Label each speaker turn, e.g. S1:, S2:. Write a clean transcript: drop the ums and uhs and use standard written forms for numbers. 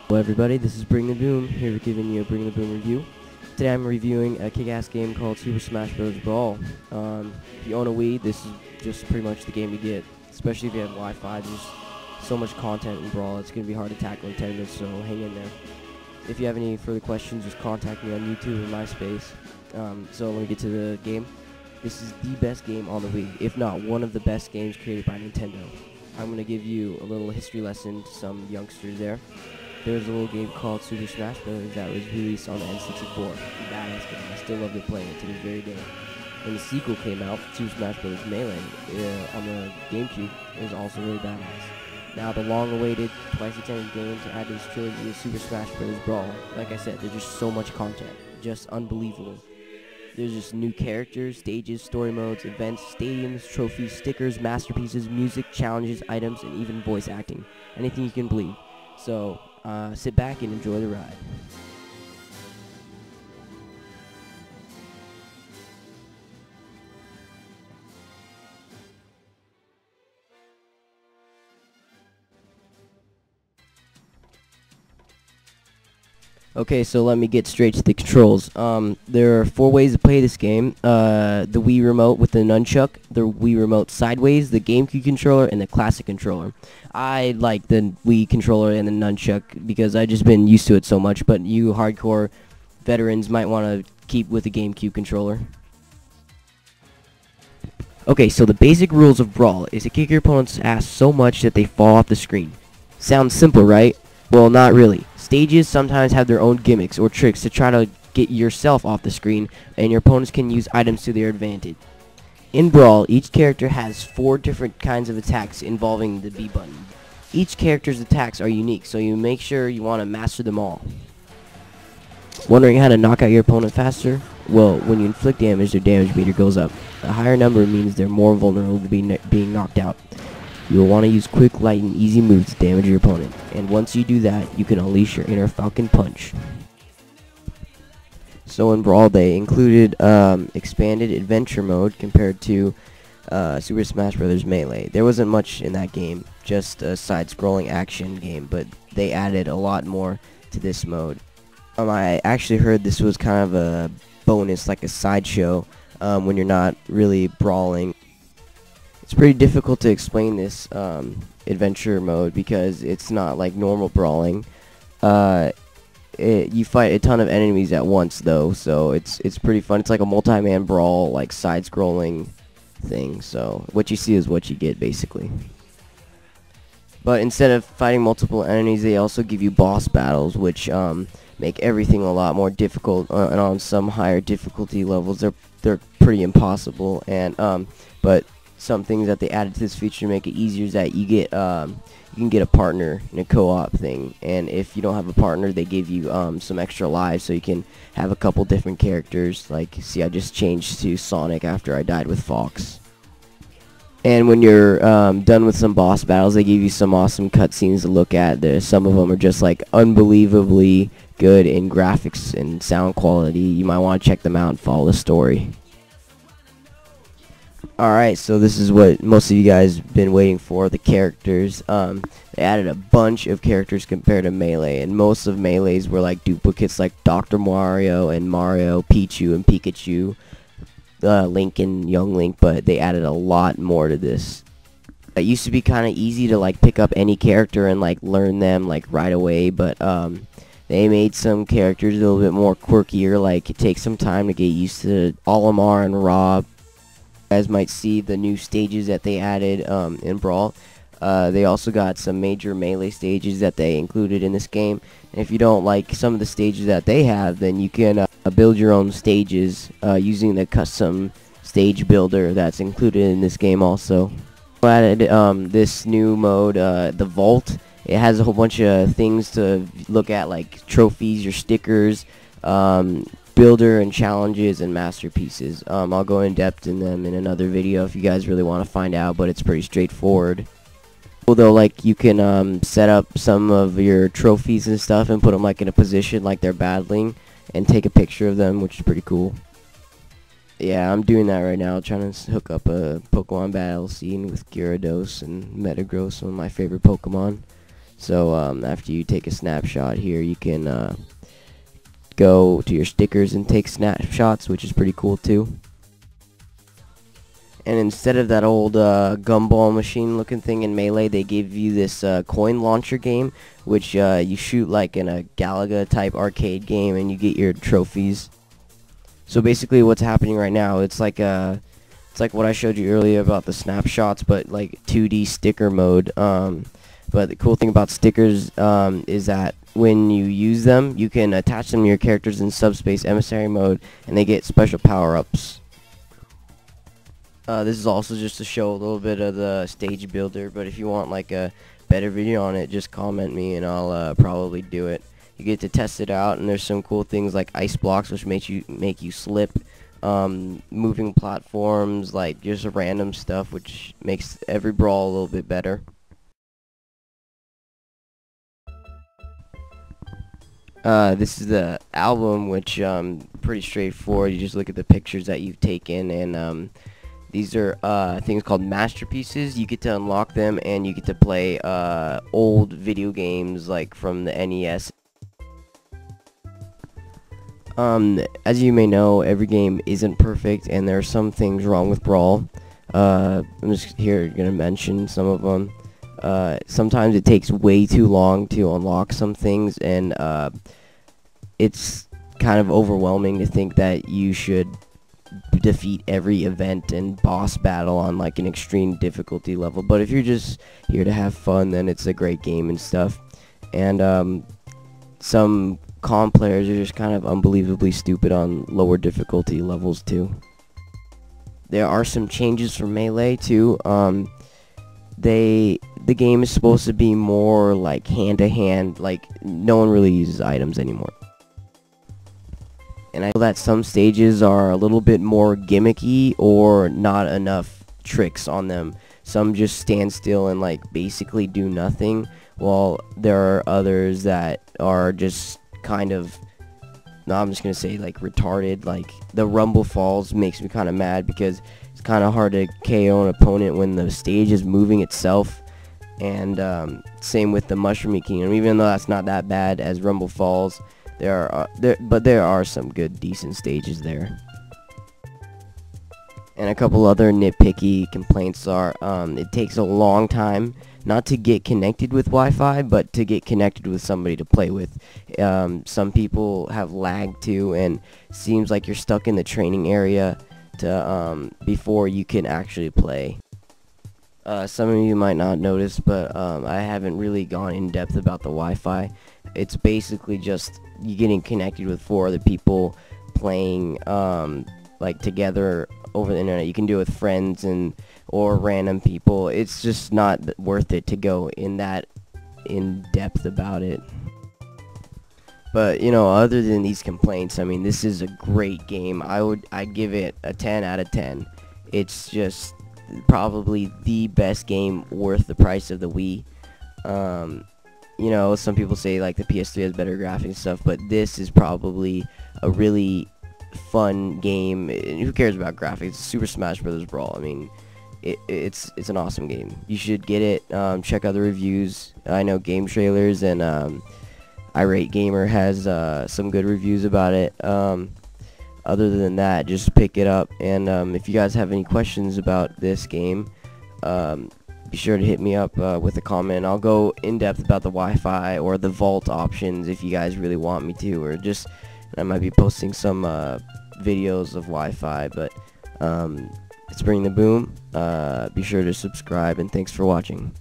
S1: Hello everybody, this is Bring the Boom, here giving you a Bring the Boom review. Today I'm reviewing a kick-ass game called Super Smash Bros. Brawl. If you own a Wii, this is just pretty much the game to get, especially if you have Wi-Fi. There's so much content in Brawl, it's going to be hard to tackle in 10 minutes, so hang in there. If you have any further questions, just contact me on YouTube or MySpace. So let me get to the game. This is the best game on the Wii, if not one of the best games created by Nintendo. I'm going to give you a little history lesson to some youngsters there. There was a little game called Super Smash Bros. That was released on the N64. Badass game. I still love it playing it to this very day. When the sequel came out, Super Smash Bros. Melee, on the GameCube, it was also really badass. Now the long-awaited, twice-attended game to add to this trilogy is Super Smash Bros. Brawl. Like I said, there's just so much content. Just unbelievable. There's just new characters, stages, story modes, events, stadiums, trophies, stickers, masterpieces, music, challenges, items, and even voice acting. Anything you can believe. So, sit back and enjoy the ride. Okay, so let me get straight to the controls. There are 4 ways to play this game. The Wii Remote with the nunchuck, the Wii Remote sideways, the GameCube controller, and the classic controller. I like the Wii controller and the nunchuck because I've just been used to it so much, but you hardcore veterans might want to keep with the GameCube controller. Okay, so the basic rules of Brawl is to kick your opponent's ass so much that they fall off the screen. Sounds simple, right? Well, not really. Stages sometimes have their own gimmicks or tricks to try to get yourself off the screen, and your opponents can use items to their advantage. In Brawl, each character has 4 different kinds of attacks involving the B button. Each character's attacks are unique, so you make sure you want to master them all. Wondering how to knock out your opponent faster? Well, when you inflict damage, their damage meter goes up. A higher number means they're more vulnerable to being knocked out. You will want to use quick, light, and easy moves to damage your opponent, and once you do that, you can unleash your inner Falcon Punch. So in Brawl, they included expanded adventure mode compared to Super Smash Bros. Melee. There wasn't much in that game, just a side-scrolling action game, but they added a lot more to this mode. I actually heard this was kind of a bonus, like a sideshow, when you're not really brawling. It's pretty difficult to explain this adventure mode because it's not like normal brawling. You fight a ton of enemies at once though, so it's pretty fun. It's like a multi-man brawl, like side-scrolling thing. So what you see is what you get, basically. But instead of fighting multiple enemies, they also give you boss battles, which make everything a lot more difficult. And on some higher difficulty levels, they're pretty impossible. And but some things that they added to this feature to make it easier is that you can get a partner in a co-op thing, and if you don't have a partner, they give you some extra lives, so you can have a couple different characters. Like, see, I just changed to Sonic after I died with Fox. And when you're done with some boss battles, they give you some awesome cutscenes to look at. Some of them are just like unbelievably good in graphics and sound quality. You might want to check them out and follow the story. Alright, so this is what most of you guys have been waiting for, the characters. They added a bunch of characters compared to Melee, and most of Melee's were like duplicates like Dr. Mario and Mario, Pichu and Pikachu, Link and Young Link, but they added a lot more to this. It used to be kind of easy to like pick up any character and like learn them like right away, but they made some characters a little bit more quirkier, like it takes some time to get used to Olimar and Rob. You guys might see the new stages that they added in Brawl. They also got some major Melee stages that they included in this game. And if you don't like some of the stages that they have, then you can build your own stages using the custom stage builder that's included in this game also. We added this new mode, the Vault. It has a whole bunch of things to look at, like trophies, your stickers, builder and challenges and masterpieces. I'll go in depth in them in another video if you guys really want to find out, but it's pretty straightforward. Although, like, you can set up some of your trophies and stuff and put them like in a position like they're battling and take a picture of them, which is pretty cool. Yeah, I'm doing that right now, trying to hook up a Pokemon battle scene with Gyarados and Metagross, one of my favorite Pokemon. So after you take a snapshot here, you can go to your stickers and take snapshots, which is pretty cool too. And instead of that old gumball machine looking thing in Melee, they give you this coin launcher game, which you shoot like in a Galaga type arcade game, and you get your trophies. So basically what's happening right now, it's like what I showed you earlier about the snapshots, but like 2D sticker mode. But the cool thing about stickers is that when you use them, you can attach them to your characters in Subspace Emissary mode, and they get special power-ups. This is also just to show a little bit of the stage builder, but if you want like a better video on it, just comment me and I'll probably do it. You get to test it out, and there's some cool things like ice blocks, which make you slip, moving platforms, like just random stuff, which makes every brawl a little bit better. This is the album, which pretty straightforward. You just look at the pictures that you've taken, and these are things called masterpieces. You get to unlock them, and you get to play old video games like from the NES. As you may know, every game isn't perfect, and there are some things wrong with Brawl. I'm just here gonna mention some of them. Sometimes it takes way too long to unlock some things, and it's kind of overwhelming to think that you should defeat every event and boss battle on like an extreme difficulty level. But if you're just here to have fun, then it's a great game and stuff. And some comp players are just kind of unbelievably stupid on lower difficulty levels too. There are some changes for Melee too. The game is supposed to be more like hand-to-hand, like no one really uses items anymore. And I know that some stages are a little bit more gimmicky or not enough tricks on them. Some just stand still and like basically do nothing, while there are others that are just kind of, no, I'm just gonna say like retarded. Like the Rumble Falls makes me kind of mad because it's kind of hard to KO an opponent when the stage is moving itself. And same with the Mushroom Kingdom, even though that's not that bad as Rumble Falls. There are some good decent stages there. And a couple other nitpicky complaints are it takes a long time not to get connected with Wi-Fi, but to get connected with somebody to play with. Some people have lag too, and it seems like you're stuck in the training area to before you can actually play. Some of you might not notice, but I haven't really gone in depth about the Wi-Fi. It's basically just you getting connected with 4 other people playing like together over the internet. You can do it with friends or random people. It's just not worth it to go in depth about it. But you know, other than these complaints, I mean, this is a great game. I'd give it a 10 out of 10. It's just probably the best game worth the price of the Wii. You know, some people say like the PS3 has better graphics and stuff, but this is probably a really fun game. Who cares about graphics? It's Super Smash Bros. Brawl. I mean, it's an awesome game. You should get it. Check other reviews. I know Game Trailers and Irate Gamer has some good reviews about it. Other than that, just pick it up. And if you guys have any questions about this game, be sure to hit me up with a comment. I'll go in depth about the Wi-Fi or the vault options if you guys really want me to, or just I might be posting some videos of Wi-Fi. But it's Bring the Boom. Be sure to subscribe, and thanks for watching.